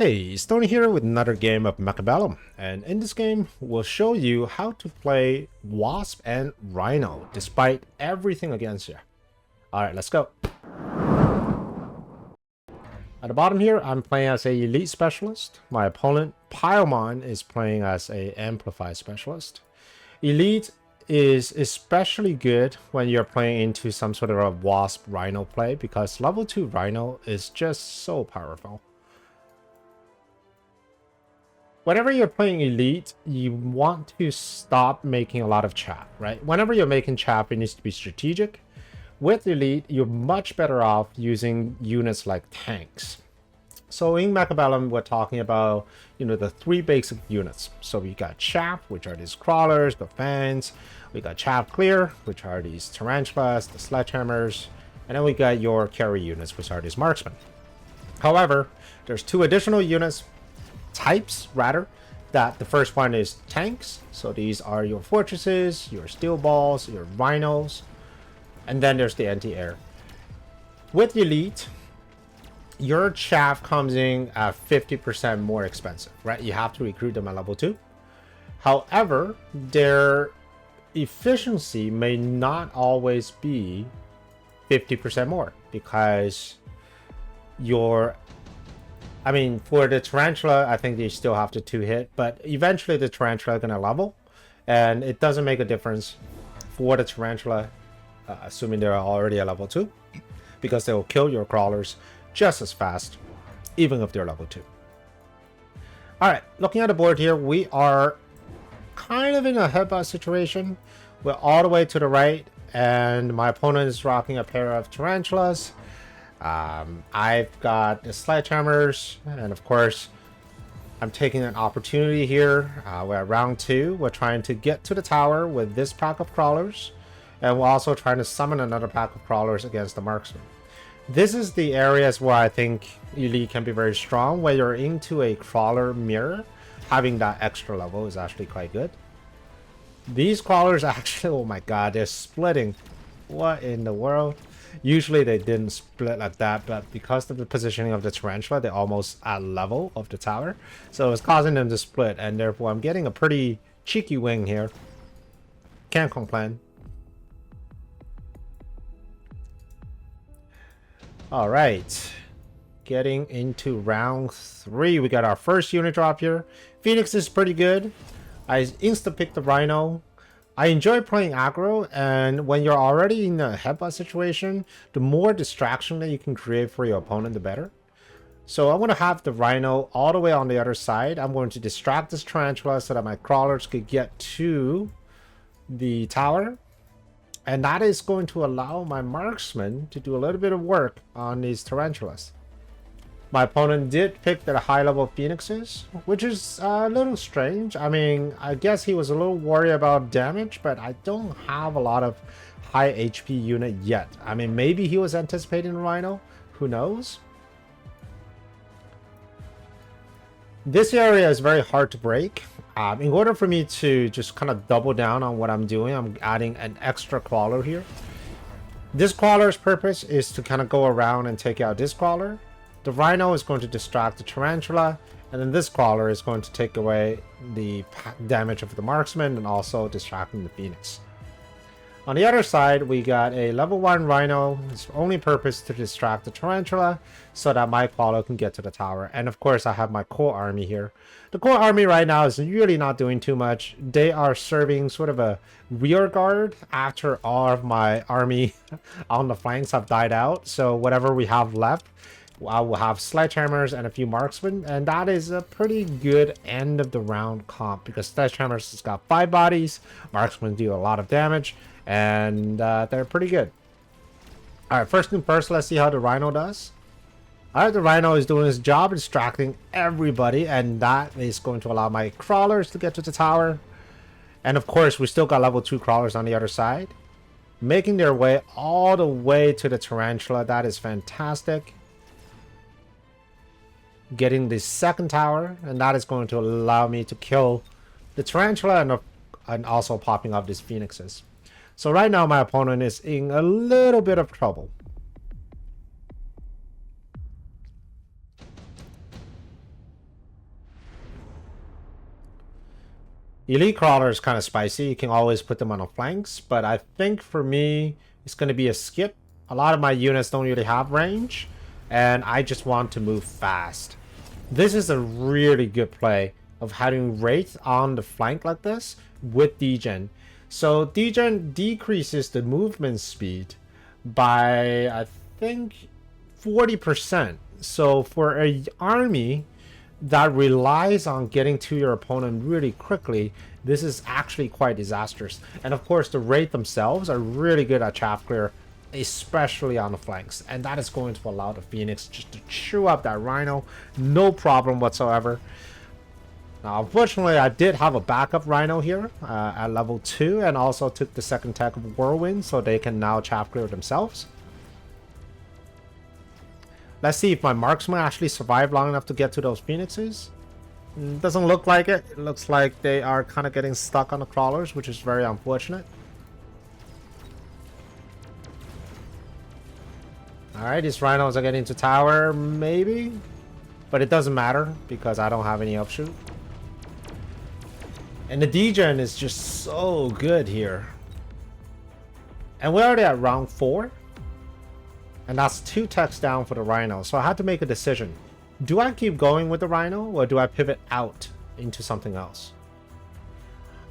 Hey, Stoney here with another game of Mechabellum, and in this game we'll show you how to play Wasp and Rhino despite everything against you. Alright, let's go. At the bottom here, I'm playing as a Elite Specialist. My opponent, Pyomon, is playing as a Amplify Specialist. Elite is especially good when you're playing into some sort of a Wasp Rhino play because level 2 Rhino is just so powerful. Whenever you're playing Elite, you want to stop making a lot of chap, right? Whenever you're making chap, it needs to be strategic. With Elite, you're much better off using units like tanks. So in Mechabellum, we're talking about, the three basic units. So we got Chaff, which are these crawlers, the fans. We got Chaff Clear, which are these tarantulas, the sledgehammers. And then we got your carry units, which are these marksmen. However, there's two additional units, types rather, that the first one is tanks. So these are your fortresses, your steel balls, your rhinos, and then there's the anti-air. With Elite, your chaff comes in at 50% more expensive, right? You have to recruit them at level 2. However, their efficiency may not always be 50% more because for the tarantula, I think they still have to 2-hit, but eventually the tarantula is going to level, and it doesn't make a difference for the tarantula, assuming they're already at level 2, because they will kill your crawlers just as fast, even if they're level 2. Alright, looking at the board here, we are kind of in a headbutt situation. We're all the way to the right, and my opponent is rocking a pair of tarantulas. I've got the sledgehammers, and of course I'm taking an opportunity here. We're at round 2. We're trying to get to the tower with this pack of crawlers, and we're also trying to summon another pack of crawlers against the marksman. This is the areas where I think Elite can be very strong. When you're into a crawler mirror, having that extra level is actually quite good. These crawlers actually, oh my god, they're splitting. What in the world? Usually they didn't split like that, but because of the positioning of the tarantula, they're almost at level of the tower. So it's causing them to split, and therefore I'm getting a pretty cheeky wing here. Can't complain. Alright. Getting into round 3. We got our first unit drop here. Phoenix is pretty good. I insta-picked the Rhino. I enjoy playing aggro, and when you're already in a headbutt situation, the more distraction that you can create for your opponent, the better. So I'm going to have the Rhino all the way on the other side. I'm going to distract this tarantula so that my crawlers could get to the tower. And that is going to allow my marksman to do a little bit of work on these tarantulas. My opponent did pick the high-level phoenixes, which is a little strange. I guess he was a little worried about damage, but I don't have a lot of high HP unit yet. Maybe he was anticipating Rhino. Who knows? This area is very hard to break. In order for me to just kind of double down on what I'm doing, I'm adding an extra crawler here. This crawler's purpose is to kind of go around and take out this crawler. The Rhino is going to distract the tarantula, and then this crawler is going to take away the damage of the marksman and also distracting the phoenix. On the other side, we got a level 1 Rhino. Its only purpose to distract the tarantula so that my crawler can get to the tower. And of course, I have my core army here. The core army right now is really not doing too much. They are serving sort of a rear guard after all of my army on the flanks have died out. So whatever we have left, I will have sledgehammers and a few marksmen, and that is a pretty good end of the round comp because sledgehammers has got 5 bodies, marksmen do a lot of damage, and they're pretty good. Alright, first thing first, let's see how the Rhino does. Alright, the Rhino is doing his job, distracting everybody, and that is going to allow my crawlers to get to the tower. And of course, we still got level 2 crawlers on the other side, making their way all the way to the tarantula. That is fantastic. Getting the second tower, and that is going to allow me to kill the tarantula and also popping up these phoenixes. So right now my opponent is in a little bit of trouble. Elite Crawler is kind of spicy. You can always put them on the flanks, but I think for me, it's going to be a skip. A lot of my units don't really have range, and I just want to move fast. This is a really good play of having Wraith on the flank like this with degen. So degen decreases the movement speed by, I think, 40%. So for an army that relies on getting to your opponent really quickly, this is actually quite disastrous. And of course, the Wraith themselves are really good at chaff clear, especially on the flanks, and that is going to allow the Phoenix just to chew up that Rhino, no problem whatsoever. Now, unfortunately, I did have a backup Rhino here at level 2, and also took the second tech of Whirlwind, so they can now chaff clear themselves. Let's see if my marksman actually survive long enough to get to those Phoenixes. Doesn't look like it. It looks like they are kind of getting stuck on the crawlers, which is very unfortunate. Alright, these rhinos are getting to tower, maybe. But it doesn't matter, because I don't have any upshoot. And the degen is just so good here. And we're already at round 4. And that's 2 techs down for the Rhino. So I had to make a decision. Do I keep going with the Rhino, or do I pivot out into something else?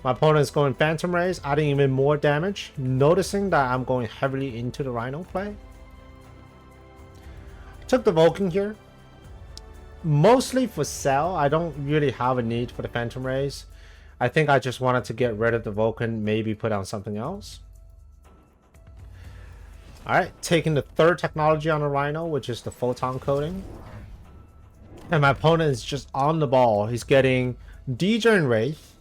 My opponent is going Phantom Rays, adding even more damage, noticing that I'm going heavily into the Rhino play. Took the Vulcan here. Mostly for sell. I don't really have a need for the Phantom Rays. I think I just wanted to get rid of the Vulcan, maybe put on something else. Alright, taking the 3rd technology on the Rhino, which is the photon coating. And my opponent is just on the ball. He's getting degen Wraith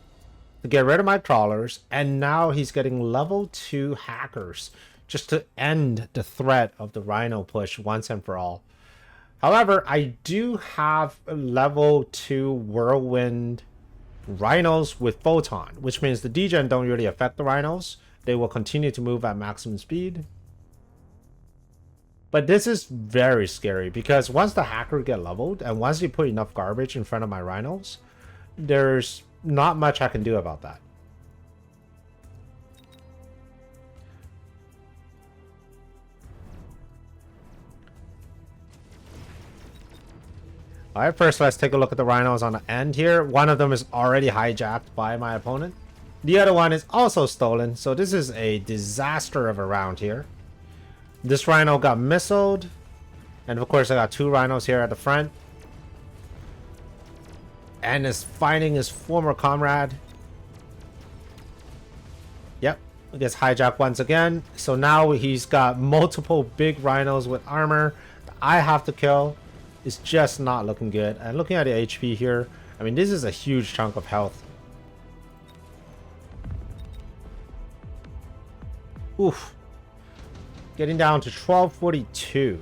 to get rid of my crawlers, and now he's getting level 2 hackers just to end the threat of the Rhino push once and for all. However, I do have level 2 Whirlwind Rhinos with photon, which means the degen don't really affect the Rhinos. They will continue to move at maximum speed. But this is very scary, because once the hacker get leveled, and once you put enough garbage in front of my Rhinos, there's not much I can do about that. Alright, first let's take a look at the Rhinos on the end here. One of them is already hijacked by my opponent. The other one is also stolen, so this is a disaster of a round here. This Rhino got missiled, and of course I got 2 Rhinos here at the front. And is finding his former comrade. Yep, he gets hijacked once again. So now he's got multiple big Rhinos with armor that I have to kill. It's just not looking good. And looking at the HP here, I mean, this is a huge chunk of health. Oof. Getting down to 1242.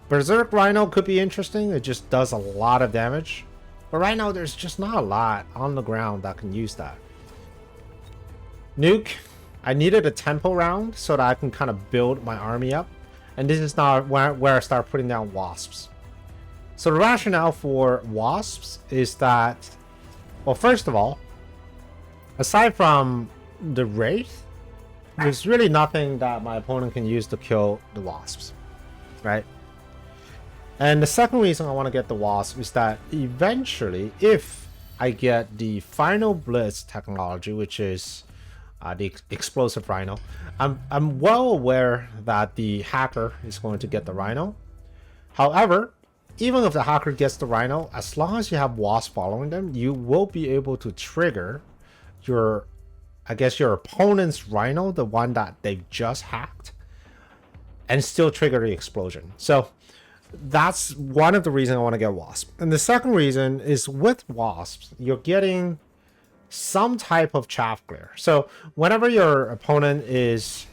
Berserk Rhino could be interesting. It just does a lot of damage. But right now, there's just not a lot on the ground that can use that. Nuke. I needed a tempo round so that I can kind of build my army up. And this is now where I start putting down wasps. So the rationale for wasps is that, well, first of all, aside from the Wraith, there's really nothing that my opponent can use to kill the wasps, right? And the second reason I want to get the wasp is that eventually, if I get the final blitz technology, which is the explosive Rhino, I'm well aware that the hacker is going to get the Rhino. However, even if the hacker gets the Rhino, as long as you have wasp following them, you will be able to trigger your, I guess, your opponent's Rhino, the one that they've just hacked, and still trigger the explosion. So that's one of the reasons I want to get wasp. And the second reason is with wasps, you're getting some type of chaff clear. So whenever your opponent is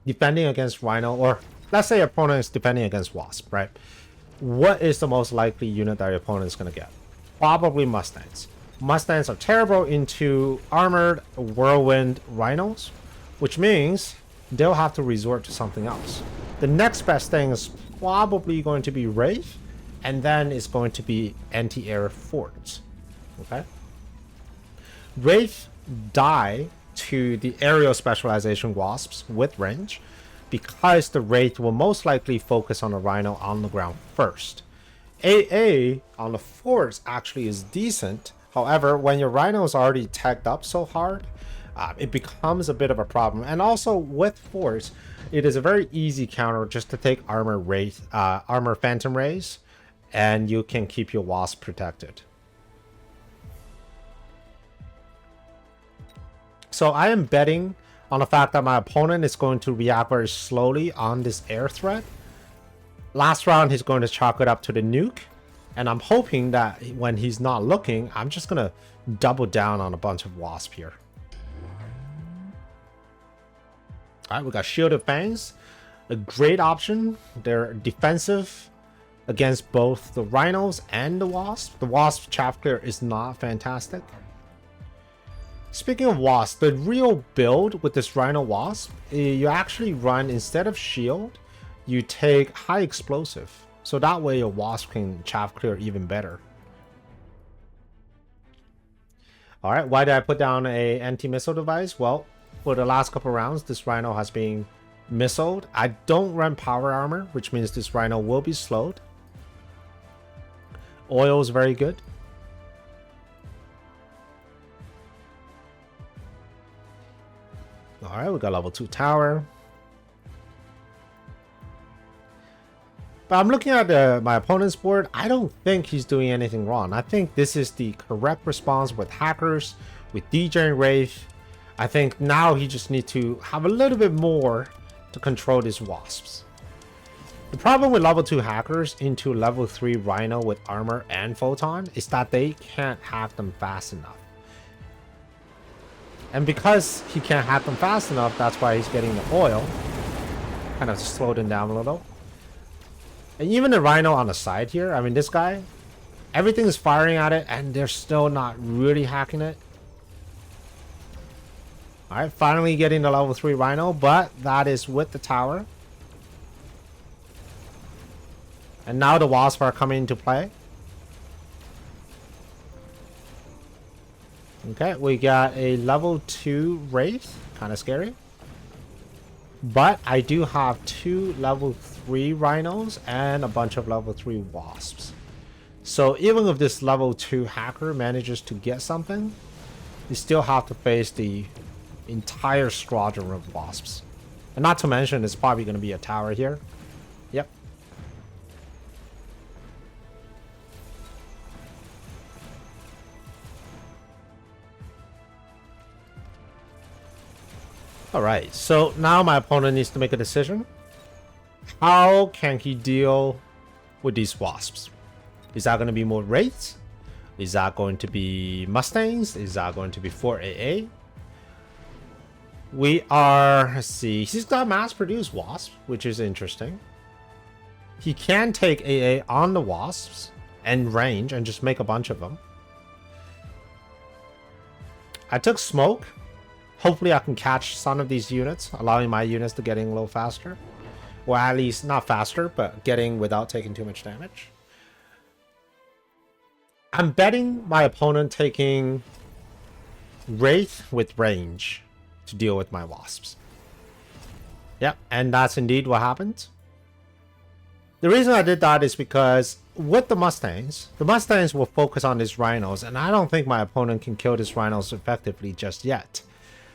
defending against Rhino, or let's say your opponent is defending against wasp, right? What is the most likely unit that your opponent is going to get? Probably Mustangs. Mustangs are terrible into armored whirlwind Rhinos, which means they'll have to resort to something else. The next best thing is probably going to be Wraith, and then it's going to be anti-air forts. Okay. Wraith die to the aerial specialization wasps with range because the Wraith will most likely focus on the Rhino on the ground first. AA on the force actually is decent. However, when your Rhino is already tagged up so hard, it becomes a bit of a problem. And also with force, it is a very easy counter just to take armor phantom rays, and you can keep your wasp protected. So I am betting on the fact that my opponent is going to react very slowly on this air threat. Last round, he's going to chalk it up to the nuke. And I'm hoping that when he's not looking, I'm just going to double down on a bunch of wasp here. Alright, we got Shielded Fangs. A great option. They're defensive against both the Rhinos and the Wasp. The Wasp chaff clear is not fantastic. Speaking of Wasp, the real build with this Rhino Wasp, you actually run, instead of shield, you take high explosive. So that way your Wasp can chaff clear even better. Alright, why did I put down a anti-missile device? Well, for the last couple rounds, this Rhino has been missiled. I don't run power armor, which means this Rhino will be slowed. Oil is very good. Alright, we got level 2 tower. But I'm looking at my opponent's board. I don't think he's doing anything wrong. I think this is the correct response with hackers, with DJ and Wraith. I think now he just needs to have a little bit more to control these wasps. The problem with level 2 hackers into level 3 Rhino with armor and photon is that they can't hack them fast enough. And because he can't hack them fast enough, that's why he's getting the oil. Kind of slowed him down a little. And even the Rhino on the side here, I mean, this guy, everything is firing at it and they're still not really hacking it. Alright, finally getting the level 3 Rhino, but that is with the tower. And now the Wasps are coming into play. Okay, we got a level 2 Wraith, kind of scary. But I do have 2 level 3 Rhinos and a bunch of level 3 Wasps. So even if this level 2 hacker manages to get something, you still have to face the entire squadron of Wasps. And not to mention, it's probably going to be a tower here. Yep. Alright, so now my opponent needs to make a decision. How can he deal with these Wasps? Is that going to be more Wraiths? Is that going to be Mustangs? Is that going to be 4AA? We are, let's see, he's got mass-produced Wasps, which is interesting. He can take AA on the Wasps and range and just make a bunch of them. I took Smoke. Hopefully I can catch some of these units, allowing my units to get in a little faster. Or at least not faster, but getting without taking too much damage. I'm betting my opponent taking Wraith with range to deal with my Wasps. Yep, and that's indeed what happened. The reason I did that is because with the Mustangs will focus on these Rhinos, and I don't think my opponent can kill these Rhinos effectively just yet.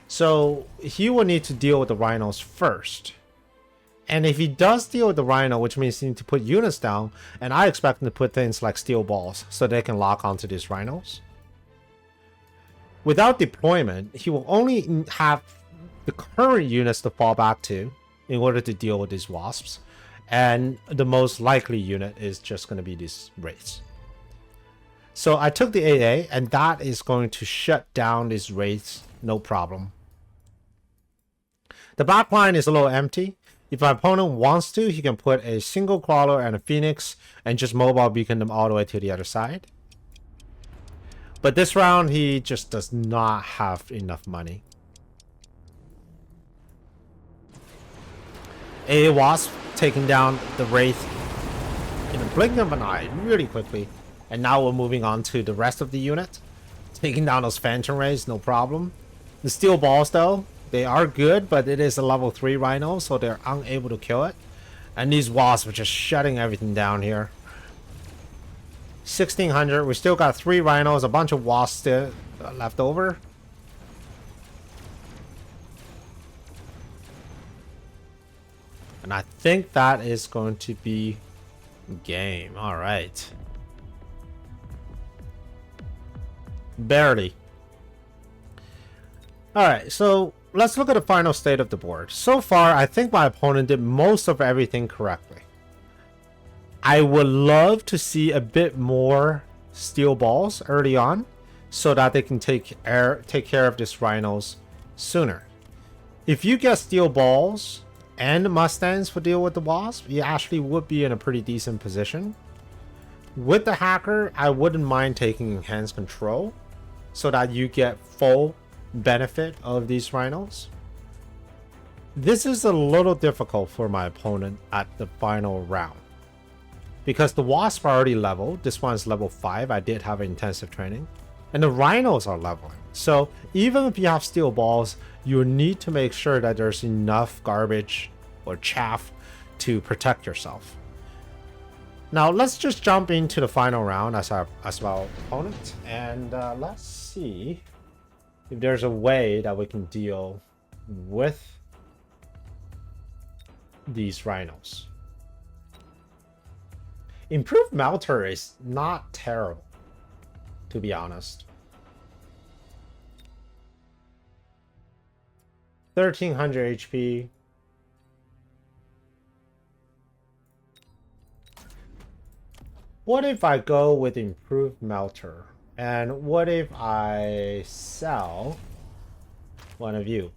So he will need to deal with the Rhinos first. And if he does deal with the Rhino, which means he needs to put units down, and I expect him to put things like steel balls so they can lock onto these Rhinos. Without deployment, he will only have the current units to fall back to in order to deal with these Wasps. And the most likely unit is just going to be these Wraiths. So I took the AA, and that is going to shut down these Wraiths, no problem. The back line is a little empty. If my opponent wants to, he can put a single Crawler and a Phoenix and just mobile beacon them all the way to the other side. But this round, he just does not have enough money. A Wasp taking down the Wraith in a blink of an eye really quickly. And now we're moving on to the rest of the unit. Taking down those Phantom Rays, no problem. The Steel Balls, though, they are good, but it is a level 3 Rhino, so they're unable to kill it. And these Wasps are just shutting everything down here. 1600. We still got 3 Rhinos, a bunch of Wasps still left over. And I think that is going to be game. All right. Barely. All right, so let's look at the final state of the board. So far, I think my opponent did most of everything correctly. I would love to see a bit more Steel Balls early on so that they can take care of these Rhinos sooner. If you get Steel Balls and Mustangs to deal with the Wasp, you actually would be in a pretty decent position. With the Hacker, I wouldn't mind taking Enhanced Control so that you get full benefit of these Rhinos. This is a little difficult for my opponent at the final round because the Wasps are already leveled. This one's level 5. I did have intensive training, and the Rhinos are leveling. So even if you have Steel Balls, you need to make sure that there's enough garbage or chaff to protect yourself. Now let's just jump into the final round as our opponent, and let's see if there's a way that we can deal with these Rhinos. Improved Melter is not terrible, to be honest. 1300 HP. What if I go with Improved Melter? And what if I sell one of you?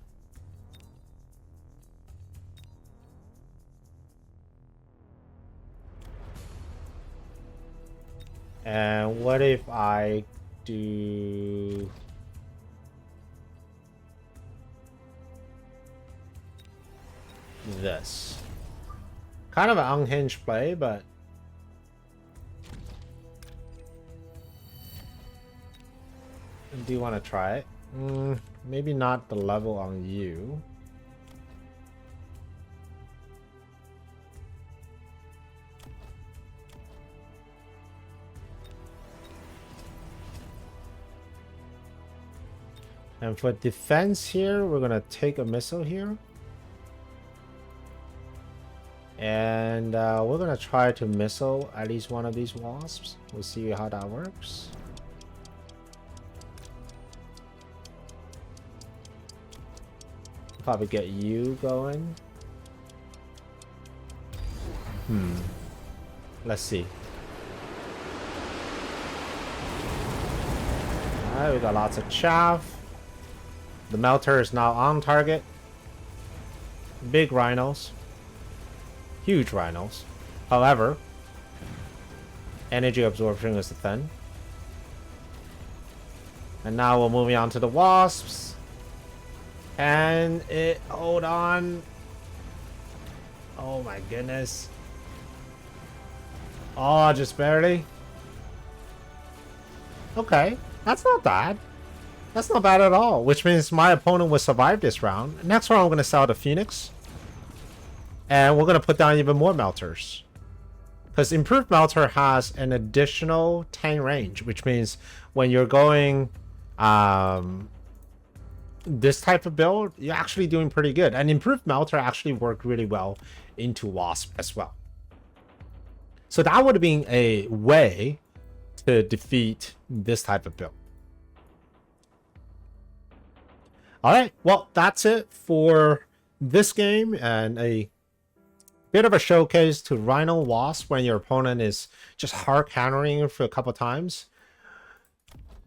And what if I do this? Kind of an unhinged play, but do you want to try it? Maybe not the level on you. And for defense here, we're gonna take a missile here. And we're gonna try to missile at least one of these Wasps. We'll see how that works. Probably get you going. Let's see. Alright, we got lots of chaff. The Melter is now on target. Big Rhinos. Huge Rhinos. However, energy absorption is thin. And now we're moving on to the Wasps. And it, hold on. Oh my goodness. Oh, just barely. Okay, that's not bad. That's not bad at all, which means my opponent will survive this round. Next round, I'm going to sell the Phoenix. And we're going to put down even more Melters. Because Improved Melter has an additional 10 range, which means when you're going this type of build, you're actually doing pretty good. And Improved Melter actually worked really well into Wasp as well. So that would have been a way to defeat this type of build. Alright, well, that's it for this game, and a bit of a showcase to Rhino Wasp when your opponent is just hard countering you for a couple times.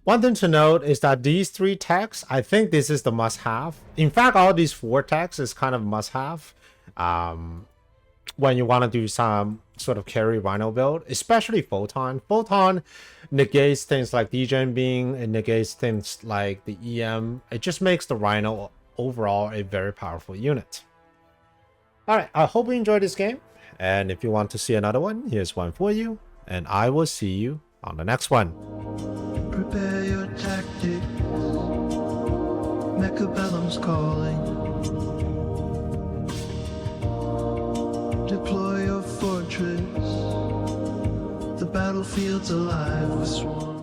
One thing to note is that these 3 techs, I think this is the must-have. In fact, all these 4 techs is kind of must-have when you want to do some sort of carry Rhino build, especially Photon. Photon negates things like degen being, it negates things like the EM. It just makes the Rhino overall a very powerful unit. Alright, I hope you enjoyed this game, and if you want to see another one, here's one for you, and I will see you on the next one. prepare your tactics. Mechabellum's calling. Deploy your fortress. The battlefield's alive with swarms.